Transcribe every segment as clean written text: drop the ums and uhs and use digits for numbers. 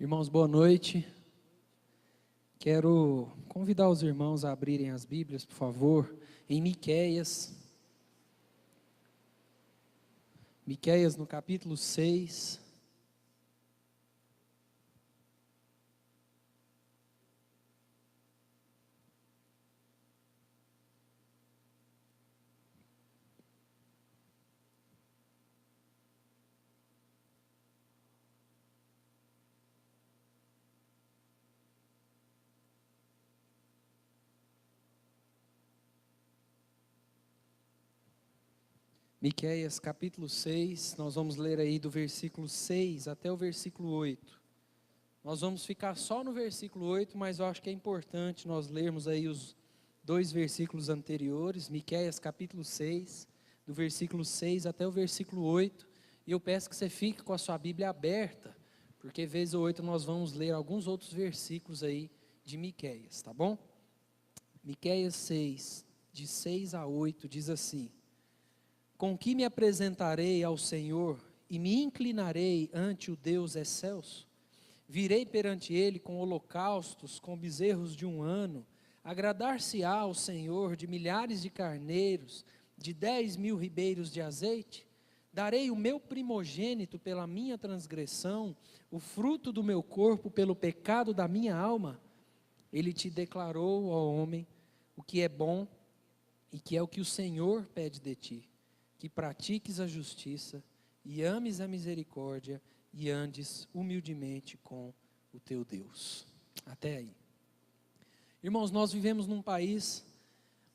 Irmãos, boa noite. Quero convidar os irmãos a abrirem as Bíblias, por favor, em Miqueias. Miqueias no capítulo 6. Miqueias capítulo 6, nós vamos ler aí do versículo 6 até o versículo 8. Nós vamos ficar só no versículo 8, mas eu acho que é importante nós lermos aí os dois versículos anteriores, Miqueias capítulo 6, do versículo 6 até o versículo 8, e eu peço que você fique com a sua Bíblia aberta, porque vez ou outra nós vamos ler alguns outros versículos aí de Miqueias, tá bom? Miqueias 6, de 6 a 8, diz assim: Com que me apresentarei ao Senhor e me inclinarei ante o Deus excelso? Virei perante ele com holocaustos, com bezerros de um ano. Agradar-se-á ao Senhor de milhares de carneiros, de 10.000 ribeiros de azeite? Darei o meu primogênito pela minha transgressão, o fruto do meu corpo pelo pecado da minha alma? Ele te declarou, ó homem, o que é bom e que é o que o Senhor pede de ti, que pratiques a justiça e ames a misericórdia e andes humildemente com o teu Deus. Até aí. Irmãos, nós vivemos num país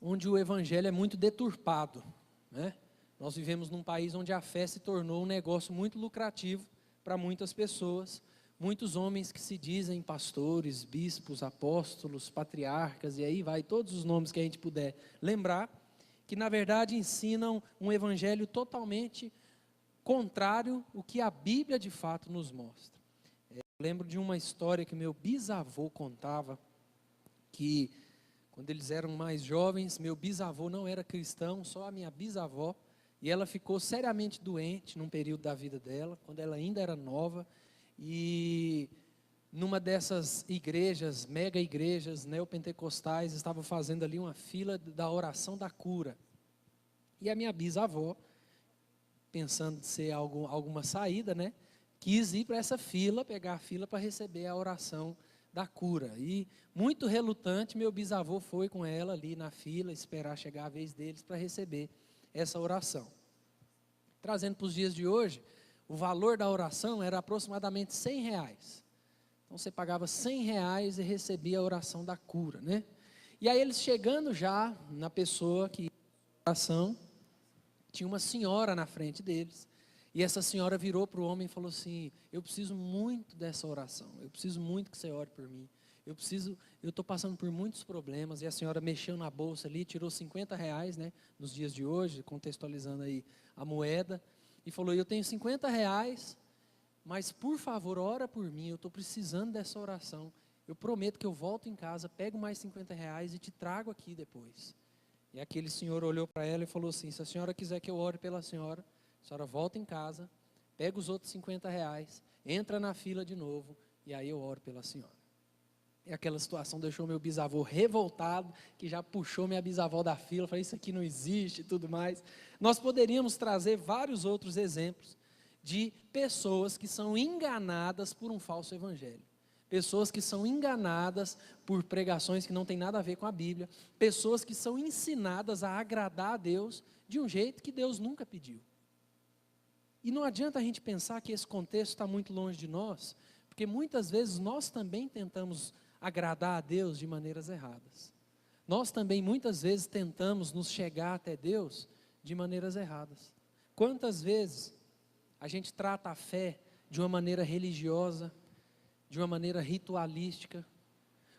onde o evangelho é muito deturpado, né? Nós vivemos num país onde a fé se tornou um negócio muito lucrativo para muitas pessoas, muitos homens que se dizem pastores, bispos, apóstolos, patriarcas, e aí vai todos os nomes que a gente puder lembrar, que na verdade ensinam um evangelho totalmente contrário ao que a Bíblia de fato nos mostra. Eu lembro de uma história que meu bisavô contava, que quando eles eram mais jovens, meu bisavô não era cristão, só a minha bisavó, e ela ficou seriamente doente num período da vida dela, quando ela ainda era nova, e numa dessas igrejas, mega igrejas neopentecostais, estava fazendo ali uma fila da oração da cura. E a minha bisavó, pensando em ser alguma saída, né, quis ir para essa fila, pegar a fila para receber a oração da cura. E muito relutante, meu bisavô foi com ela ali na fila, esperar chegar a vez deles para receber essa oração. Trazendo para os dias de hoje, o valor da oração era aproximadamente R$100. Então você pagava R$100 e recebia a oração da cura, né? E aí eles chegando já na pessoa que ia a oração, tinha uma senhora na frente deles, e essa senhora virou para o homem e falou assim: eu preciso muito dessa oração, eu preciso muito que você ore por mim, eu estou passando por muitos problemas. E a senhora mexeu na bolsa ali, tirou R$50, né, nos dias de hoje, contextualizando aí a moeda, e falou: eu tenho R$50, mas por favor, ora por mim, eu estou precisando dessa oração, eu prometo que eu volto em casa, pego mais R$50 e te trago aqui depois. E aquele senhor olhou para ela e falou assim: se a senhora quiser que eu ore pela senhora, a senhora volta em casa, pega os outros R$50, entra na fila de novo, e aí eu oro pela senhora. E aquela situação deixou meu bisavô revoltado, que já puxou minha bisavó da fila, falei: isso aqui não existe e tudo mais. Nós poderíamos trazer vários outros exemplos de pessoas que são enganadas por um falso evangelho. Pessoas que são enganadas por pregações que não tem nada a ver com a Bíblia. Pessoas que são ensinadas a agradar a Deus de um jeito que Deus nunca pediu. E não adianta a gente pensar que esse contexto está muito longe de nós, porque muitas vezes nós também tentamos agradar a Deus de maneiras erradas. Nós também muitas vezes tentamos nos chegar até Deus de maneiras erradas. Quantas vezes a gente trata a fé de uma maneira religiosa, de uma maneira ritualística?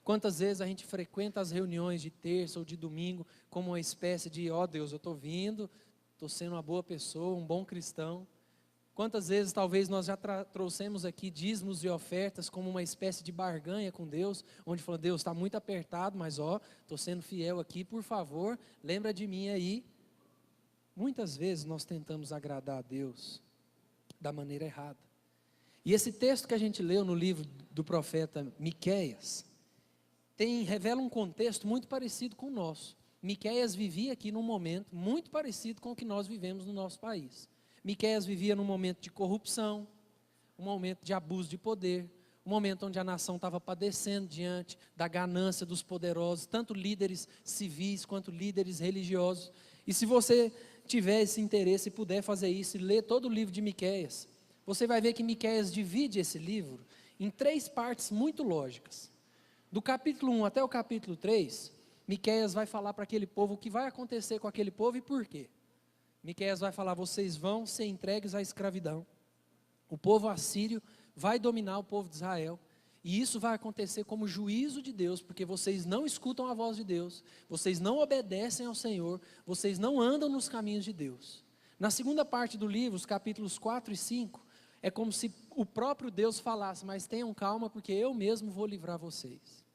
Quantas vezes a gente frequenta as reuniões de terça ou de domingo como uma espécie de: ó Deus, eu estou vindo, estou sendo uma boa pessoa, um bom cristão. Quantas vezes talvez nós já trouxemos aqui dízimos e ofertas como uma espécie de barganha com Deus, onde falou: Deus, está muito apertado, mas ó, estou sendo fiel aqui, por favor, lembra de mim aí. Muitas vezes nós tentamos agradar a Deus da maneira errada. E esse texto que a gente leu no livro do profeta Miqueias revela um contexto muito parecido com o nosso. Miqueias vivia aqui num momento muito parecido com o que nós vivemos no nosso país. Miqueias vivia num momento de corrupção, um momento de abuso de poder, um momento onde a nação estava padecendo diante da ganância dos poderosos, tanto líderes civis quanto líderes religiosos. E se você tiver esse interesse e puder fazer isso e ler todo o livro de Miqueias, você vai ver que Miqueias divide esse livro em 3 partes muito lógicas. Do capítulo 1 até o capítulo 3, Miqueias vai falar para aquele povo o que vai acontecer com aquele povo e por quê. Miqueias vai falar: vocês vão ser entregues à escravidão. O povo assírio vai dominar o povo de Israel. E isso vai acontecer como juízo de Deus, porque vocês não escutam a voz de Deus, vocês não obedecem ao Senhor, vocês não andam nos caminhos de Deus. Na segunda parte do livro, os capítulos 4 e 5, é como se o próprio Deus falasse: mas tenham calma, porque eu mesmo vou livrar vocês.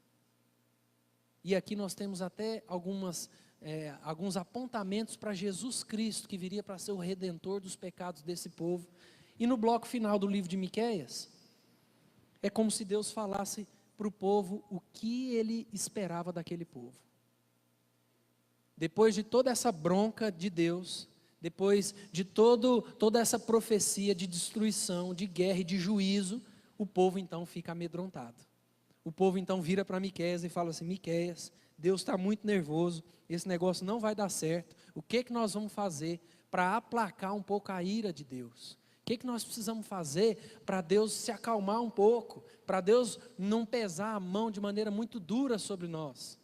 E aqui nós temos até alguns apontamentos para Jesus Cristo, que viria para ser o redentor dos pecados desse povo. E no bloco final do livro de Miqueias, é como se Deus falasse para o povo o que ele esperava daquele povo. Depois de toda essa bronca de Deus, depois de toda essa profecia de destruição, de guerra e de juízo, o povo então fica amedrontado. O povo então vira para Miqueias e fala assim: Miqueias, Deus está muito nervoso, esse negócio não vai dar certo, o que nós vamos fazer para aplacar um pouco a ira de Deus? O que nós precisamos fazer para Deus se acalmar um pouco, para Deus não pesar a mão de maneira muito dura sobre nós?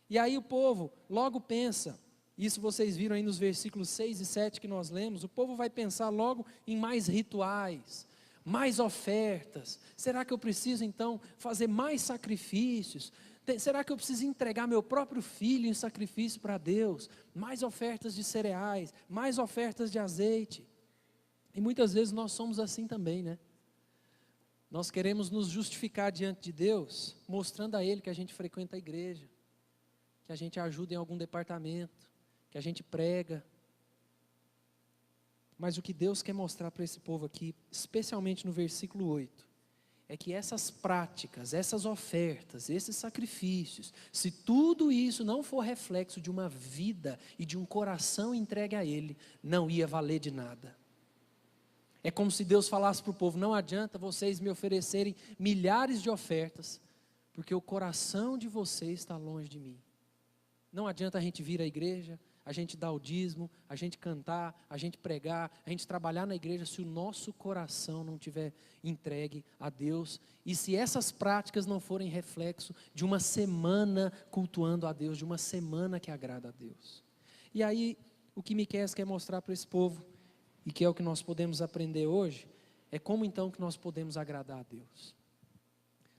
E aí o povo logo pensa, isso vocês viram aí nos versículos 6 e 7 que nós lemos, o povo vai pensar logo em mais rituais, mais ofertas. Será que eu preciso então fazer mais sacrifícios? Será que eu preciso entregar meu próprio filho em sacrifício para Deus? Mais ofertas de cereais, mais ofertas de azeite. E muitas vezes nós somos assim também, né? Nós queremos nos justificar diante de Deus, mostrando a Ele que a gente frequenta a igreja, que a gente ajuda em algum departamento, que a gente prega. Mas o que Deus quer mostrar para esse povo aqui, especialmente no versículo 8, é que essas práticas, essas ofertas, esses sacrifícios, se tudo isso não for reflexo de uma vida e de um coração entregue a Ele, não ia valer de nada. É como se Deus falasse para o povo: não adianta vocês me oferecerem milhares de ofertas, porque o coração de vocês está longe de mim. Não adianta a gente vir à igreja, a gente dar o dízimo, a gente cantar, a gente pregar, a gente trabalhar na igreja, se o nosso coração não estiver entregue a Deus, e se essas práticas não forem reflexo de uma semana cultuando a Deus, de uma semana que agrada a Deus. E aí, o que Miqueias quer mostrar para esse povo, e que é o que nós podemos aprender hoje, é como então que nós podemos agradar a Deus.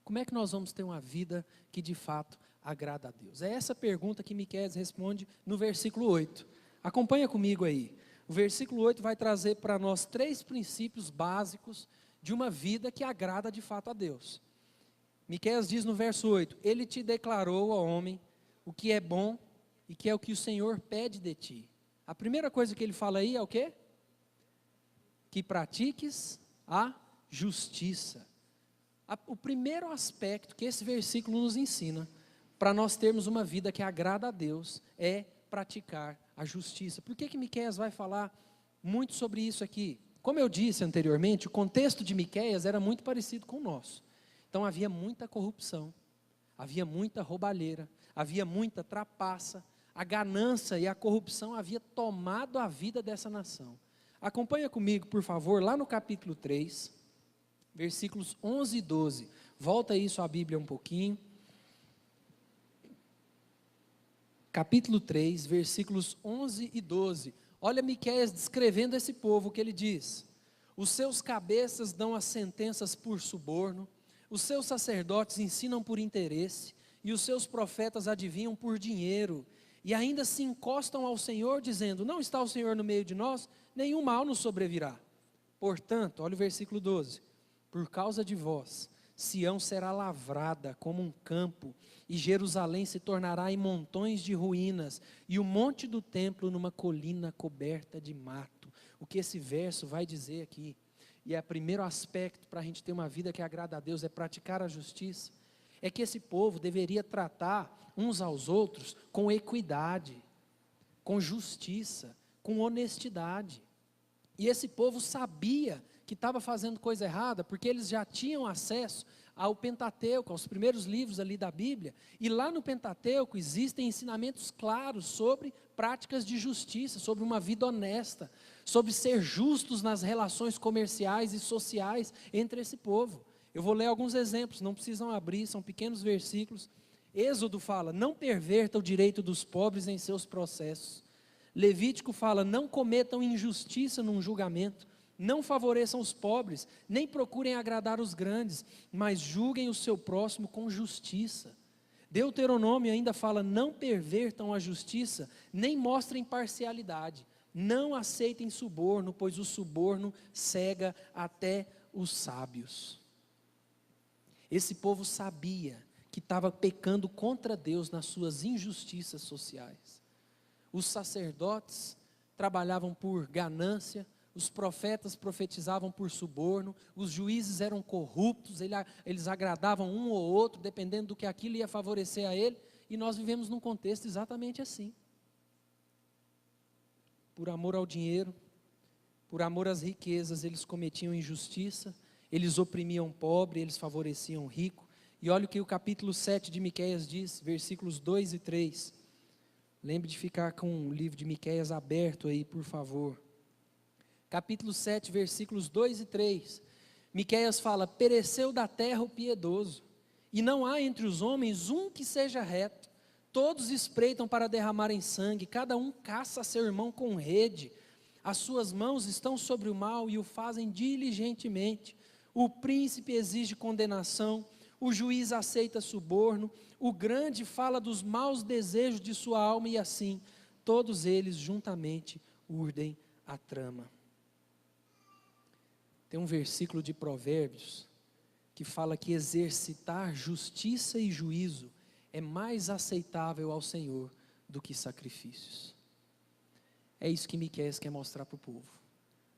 Como é que nós vamos ter uma vida que de fato agrada a Deus? É essa pergunta que Miqueias responde no versículo 8. Acompanha comigo aí. O versículo 8 vai trazer para nós 3 princípios básicos de uma vida que agrada de fato a Deus. Miqueias diz no verso 8: Ele te declarou, ó homem, o que é bom e que é o que o Senhor pede de ti. A primeira coisa que ele fala aí é o quê? Que pratiques a justiça. O primeiro aspecto que esse versículo nos ensina, para nós termos uma vida que agrada a Deus, é praticar a justiça. Por que Miqueias vai falar muito sobre isso aqui? Como eu disse anteriormente, o contexto de Miqueias era muito parecido com o nosso. Então havia muita corrupção, havia muita roubalheira, havia muita trapaça, a ganância e a corrupção havia tomado a vida dessa nação. Acompanha comigo, por favor, lá no capítulo 3, versículos 11 e 12. Volta aí sua Bíblia um pouquinho. Capítulo 3, versículos 11 e 12. Olha Miqueias descrevendo esse povo, o que ele diz: os seus cabeças dão as sentenças por suborno, os seus sacerdotes ensinam por interesse, e os seus profetas adivinham por dinheiro, e ainda se encostam ao Senhor, dizendo: não está o Senhor no meio de nós? Nenhum mal nos sobrevirá. Portanto, olha o versículo 12: por causa de vós, Sião será lavrada como um campo, e Jerusalém se tornará em montões de ruínas, e o monte do templo numa colina coberta de mato. O que esse verso vai dizer aqui? e é o primeiro aspecto para a gente ter uma vida que agrada a Deus, é praticar a justiça, é que esse povo deveria tratar uns aos outros com equidade, com justiça, com honestidade. E esse povo sabia que estava fazendo coisa errada, porque eles já tinham acesso ao Pentateuco, aos primeiros livros ali da Bíblia, e lá no Pentateuco existem ensinamentos claros sobre práticas de justiça, sobre uma vida honesta, sobre ser justos nas relações comerciais e sociais entre esse povo. Eu vou ler alguns exemplos, não precisam abrir, são pequenos versículos. Êxodo fala, não perverta o direito dos pobres em seus processos. Levítico fala, não cometam injustiça num julgamento, não favoreçam os pobres, nem procurem agradar os grandes, mas julguem o seu próximo com justiça. Deuteronômio ainda fala, não pervertam a justiça, nem mostrem parcialidade, não aceitem suborno, pois o suborno cega até os sábios. Esse povo sabia que estava pecando contra Deus nas suas injustiças sociais. Os sacerdotes trabalhavam por ganância, os profetas profetizavam por suborno, os juízes eram corruptos, eles agradavam um ou outro, dependendo do que aquilo ia favorecer a ele, e nós vivemos num contexto exatamente assim. Por amor ao dinheiro, por amor às riquezas, eles cometiam injustiça, eles oprimiam o pobre, eles favoreciam o rico. E olha o que o capítulo 7 de Miqueias diz, versículos 2 e 3. Lembre de ficar com o livro de Miqueias aberto aí, por favor. Capítulo 7, versículos 2 e 3. Miqueias fala, pereceu da terra o piedoso, e não há entre os homens um que seja reto. Todos espreitam para derramarem sangue, cada um caça seu irmão com rede. As suas mãos estão sobre o mal e o fazem diligentemente. O príncipe exige condenação, o juiz aceita suborno, o grande fala dos maus desejos de sua alma e assim, todos eles juntamente urdem a trama. Tem um versículo de Provérbios que fala que exercitar justiça e juízo é mais aceitável ao Senhor do que sacrifícios. É isso que Miqueias quer mostrar para o povo.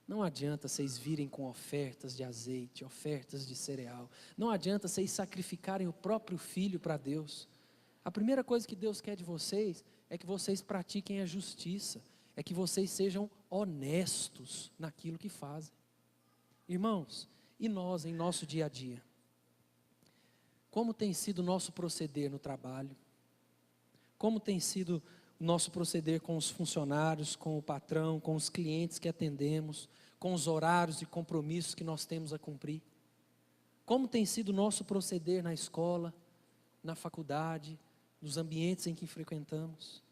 Não adianta vocês virem com ofertas de azeite, ofertas de cereal. Não adianta vocês sacrificarem o próprio filho para Deus. A primeira coisa que Deus quer de vocês é que vocês pratiquem a justiça. É que vocês sejam honestos naquilo que fazem. Irmãos, e nós em nosso dia a dia? Como tem sido o nosso proceder no trabalho? Como tem sido o nosso proceder com os funcionários, com o patrão, com os clientes que atendemos, com os horários e compromissos que nós temos a cumprir? Como tem sido o nosso proceder na escola, na faculdade, nos ambientes em que frequentamos?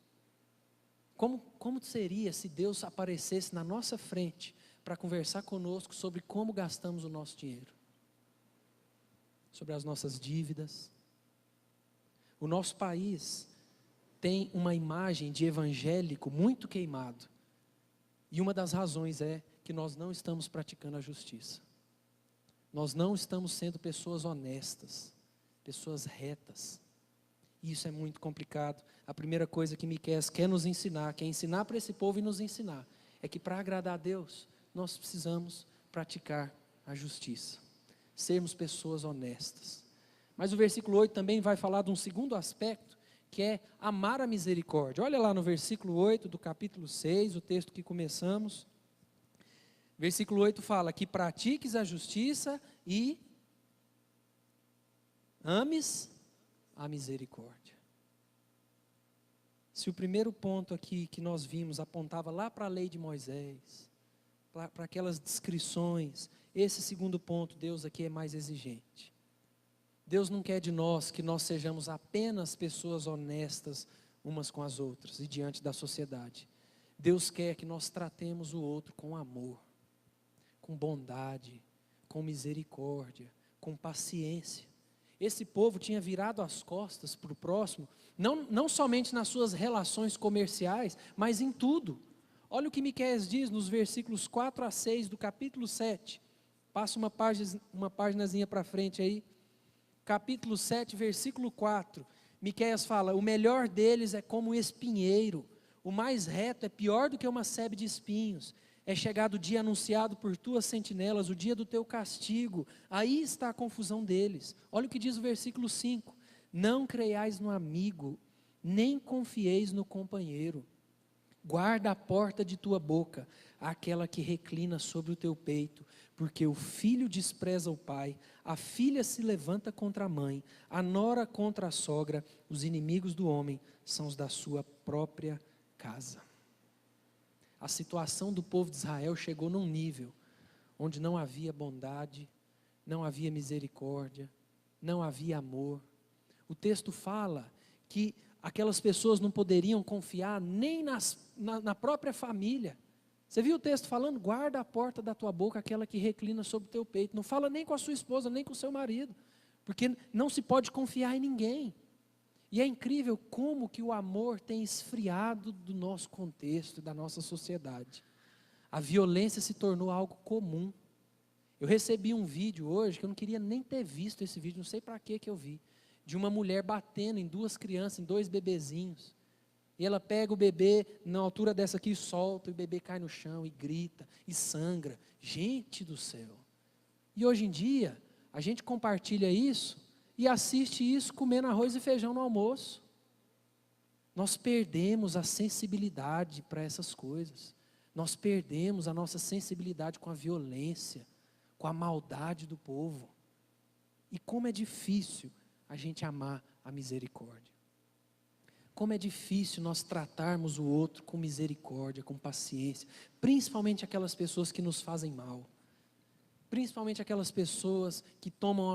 Como seria se Deus aparecesse na nossa frente para conversar conosco sobre como gastamos o nosso dinheiro? Sobre as nossas dívidas? O nosso país tem uma imagem de evangélico muito queimado. E uma das razões é que nós não estamos praticando a justiça. Nós não estamos sendo pessoas honestas, pessoas retas. E isso é muito complicado. A primeira coisa que Miqueias quer nos ensinar, quer ensinar para esse povo e nos ensinar, é que para agradar a Deus, nós precisamos praticar a justiça. Sermos pessoas honestas. Mas o versículo 8 também vai falar de um segundo aspecto, que é amar a misericórdia. Olha lá no versículo 8 do capítulo 6, o texto que começamos. Versículo 8 fala que pratiques a justiça e ames a misericórdia. Se o primeiro ponto aqui que nós vimos apontava lá para a lei de Moisés, para aquelas descrições, esse segundo ponto, Deus aqui é mais exigente. Deus não quer de nós que nós sejamos apenas pessoas honestas umas com as outras e diante da sociedade. Deus quer que nós tratemos o outro com amor, com bondade, com misericórdia, com paciência. Esse povo tinha virado as costas para o próximo, não somente nas suas relações comerciais, mas em tudo. Olha o que Miqueias diz nos versículos 4 a 6 do capítulo 7. Passa uma paginazinha para frente aí. Capítulo 7, versículo 4. Miqueias fala, o melhor deles é como um espinheiro, o mais reto é pior do que uma sebe de espinhos. É chegado o dia anunciado por tuas sentinelas, o dia do teu castigo. Aí está a confusão deles. Olha o que diz o versículo 5. Não creiais no amigo, nem confieis no companheiro. Guarda a porta de tua boca, aquela que reclina sobre o teu peito, porque o filho despreza o pai, a filha se levanta contra a mãe, a nora contra a sogra, os inimigos do homem são os da sua própria casa. A situação do povo de Israel chegou num nível onde não havia bondade, não havia misericórdia, não havia amor. O texto fala que aquelas pessoas não poderiam confiar nem na própria família. Você viu o texto falando? Guarda a porta da tua boca, aquela que reclina sobre o teu peito. Não fala nem com a sua esposa, nem com o seu marido, porque não se pode confiar em ninguém. E é incrível como que o amor tem esfriado do nosso contexto, da nossa sociedade. A violência se tornou algo comum. Eu recebi um vídeo hoje, que eu não queria nem ter visto esse vídeo, não sei para que eu vi, de uma mulher batendo em duas crianças, em dois bebezinhos. E ela pega o bebê, na altura dessa aqui, e solta, e o bebê cai no chão, e grita, e sangra. Gente do céu! E hoje em dia, a gente compartilha isso, e assiste isso comendo arroz e feijão no almoço. Nós perdemos a sensibilidade para essas coisas. Nós perdemos a nossa sensibilidade com a violência, com a maldade do povo. E como é difícil a gente amar a misericórdia. Como é difícil nós tratarmos o outro com misericórdia, com paciência, principalmente aquelas pessoas que nos fazem mal. Principalmente aquelas pessoas que tomam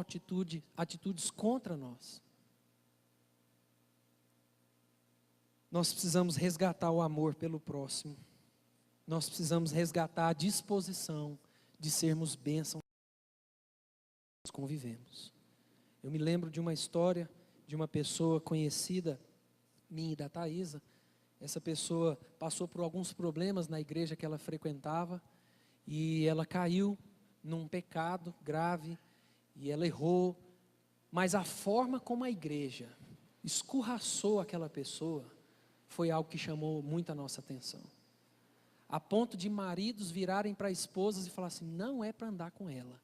atitudes contra nós. Nós precisamos resgatar o amor pelo próximo. Nós precisamos resgatar a disposição de sermos bênção que nós convivemos. Eu me lembro de uma história de uma pessoa conhecida, minha e da Thaisa. Essa pessoa passou por alguns problemas na igreja que ela frequentava e ela caiu num pecado grave, e ela errou, mas a forma como a igreja escorraçou aquela pessoa, foi algo que chamou muito a nossa atenção, a ponto de maridos virarem para esposas e falar assim, não é para andar com ela,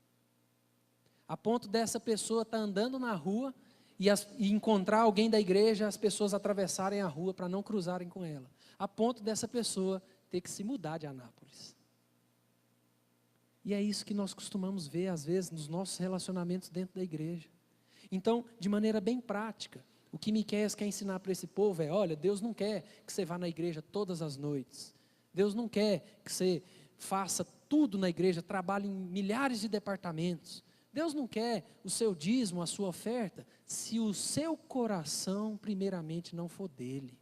a ponto dessa pessoa estar andando na rua, e encontrar alguém da igreja, as pessoas atravessarem a rua para não cruzarem com ela, a ponto dessa pessoa ter que se mudar de Anápolis. E é isso que nós costumamos ver, às vezes, nos nossos relacionamentos dentro da igreja. Então, de maneira bem prática, o que Miqueias quer ensinar para esse povo é, olha, Deus não quer que você vá na igreja todas as noites. Deus não quer que você faça tudo na igreja, trabalhe em milhares de departamentos. Deus não quer o seu dízimo, a sua oferta, se o seu coração, primeiramente, não for dele.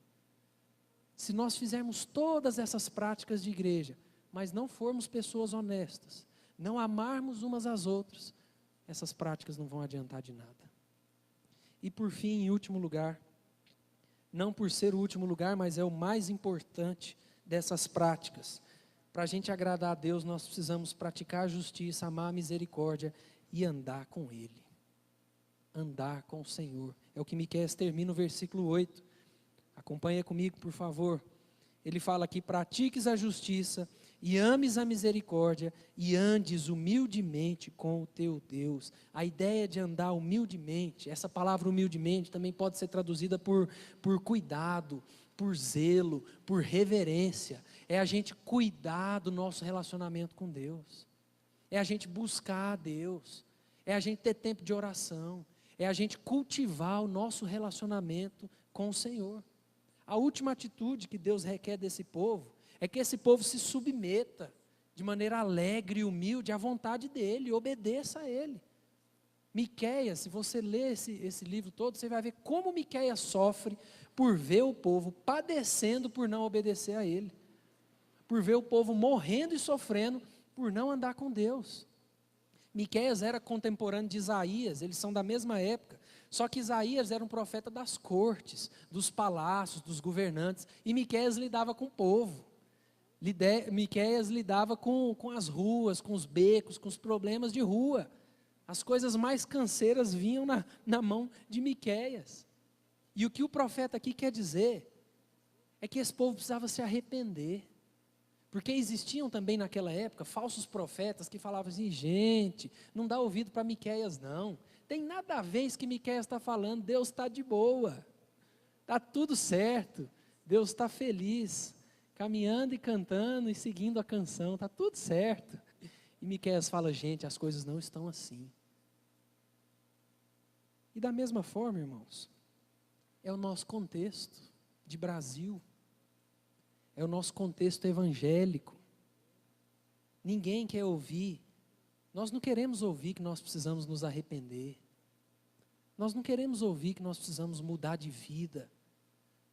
Se nós fizermos todas essas práticas de igreja, mas não formos pessoas honestas, não amarmos umas às outras, essas práticas não vão adiantar de nada. E por fim, em último lugar, não por ser o último lugar, mas é o mais importante dessas práticas. Para a gente agradar a Deus, nós precisamos praticar a justiça, amar a misericórdia e andar com Ele. Andar com o Senhor. É o que Miqueias termina no versículo 8. Acompanha comigo, por favor. Ele fala aqui, pratiques a justiça e ames a misericórdia e andes humildemente com o teu Deus. A ideia de andar humildemente, essa palavra humildemente também pode ser traduzida por cuidado, por zelo, por reverência. É a gente cuidar do nosso relacionamento com Deus. É a gente buscar a Deus. É a gente ter tempo de oração. É a gente cultivar o nosso relacionamento com o Senhor. A última atitude que Deus requer desse povo é que esse povo se submeta de maneira alegre e humilde à vontade dEle, obedeça a Ele. Miqueias, se você ler esse livro todo, você vai ver como Miqueias sofre por ver o povo padecendo por não obedecer a Ele, por ver o povo morrendo e sofrendo por não andar com Deus. Miqueias era contemporâneo de Isaías, eles são da mesma época, só que Isaías era um profeta das cortes, dos palácios, dos governantes, e Miqueias lidava com o povo. Miqueias lidava com as ruas, com os becos, com os problemas de rua. As coisas mais canseiras vinham na mão de Miqueias. E o que o profeta aqui quer dizer é que esse povo precisava se arrepender, Porque existiam também naquela época falsos profetas que falavam assim: gente, não dá ouvido para Miqueias não, tem nada a ver isso que Miqueias está falando, Deus está de boa, está tudo certo, Deus está feliz, caminhando e cantando e seguindo a canção, está tudo certo. E Miqueias fala: gente, as coisas não estão assim. E da mesma forma, irmãos, é o nosso contexto de Brasil, é o nosso contexto evangélico. Ninguém quer ouvir, nós não queremos ouvir que nós precisamos nos arrepender, nós não queremos ouvir que nós precisamos mudar de vida,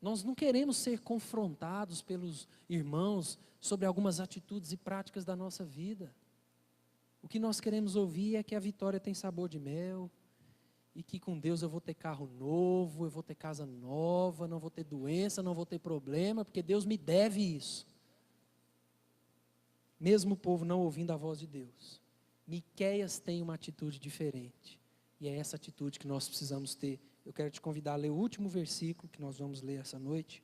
nós não queremos ser confrontados pelos irmãos sobre algumas atitudes e práticas da nossa vida. O que nós queremos ouvir é que a vitória tem sabor de mel, e que com Deus eu vou ter carro novo, eu vou ter casa nova, não vou ter doença, não vou ter problema, porque Deus me deve isso. Mesmo o povo não ouvindo a voz de Deus, Miqueias tem uma atitude diferente, e é essa atitude que nós precisamos ter. Eu quero te convidar a ler o último versículo que nós vamos ler essa noite,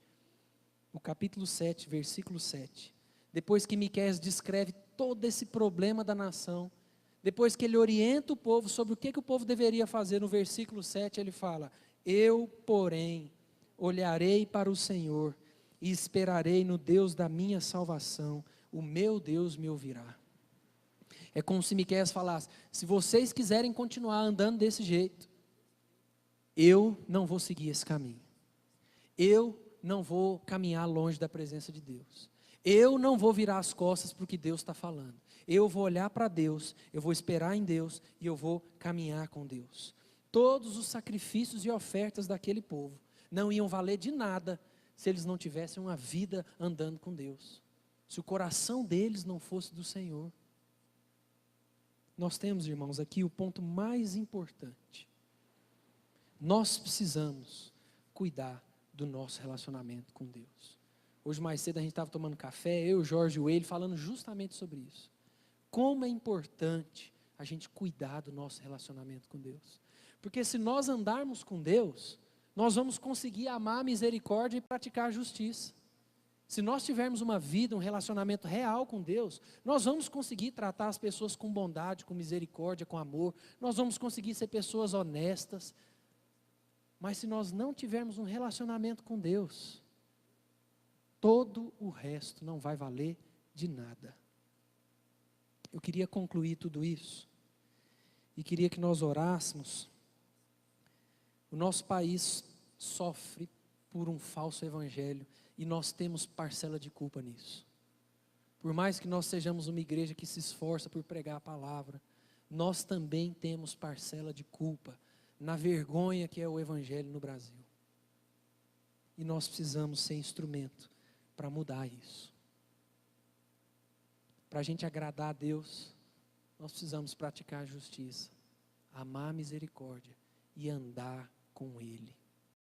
o capítulo 7, versículo 7. Depois que Miqueias descreve todo esse problema da nação, depois que ele orienta o povo sobre o que o povo deveria fazer, no versículo 7 ele fala: eu, porém, olharei para o Senhor e esperarei no Deus da minha salvação, o meu Deus me ouvirá. É como se Miqueias falasse: se vocês quiserem continuar andando desse jeito, eu não vou seguir esse caminho, eu não vou caminhar longe da presença de Deus, eu não vou virar as costas para o que Deus está falando, eu vou olhar para Deus, eu vou esperar em Deus e eu vou caminhar com Deus. Todos os sacrifícios e ofertas daquele povo não iam valer de nada se eles não tivessem uma vida andando com Deus, se o coração deles não fosse do Senhor. Nós temos, irmãos, aqui o ponto mais importante. Nós precisamos cuidar do nosso relacionamento com Deus. Hoje mais cedo a gente estava tomando café, eu, Jorge e o Ele, falando justamente sobre isso. Como é importante a gente cuidar do nosso relacionamento com Deus. Porque se nós andarmos com Deus, nós vamos conseguir amar a misericórdia e praticar a justiça. Se nós tivermos uma vida, um relacionamento real com Deus, nós vamos conseguir tratar as pessoas com bondade, com misericórdia, com amor. Nós vamos conseguir ser pessoas honestas. Mas se nós não tivermos um relacionamento com Deus, todo o resto não vai valer de nada. Eu queria concluir tudo isso e queria que nós orássemos. O nosso país sofre por um falso evangelho e nós temos parcela de culpa nisso. Por mais que nós sejamos uma igreja que se esforça por pregar a palavra, nós também temos parcela de culpa na vergonha que é o evangelho no Brasil. E nós precisamos ser instrumento para mudar isso. Para a gente agradar a Deus, nós precisamos praticar a justiça, amar a misericórdia e andar com Ele.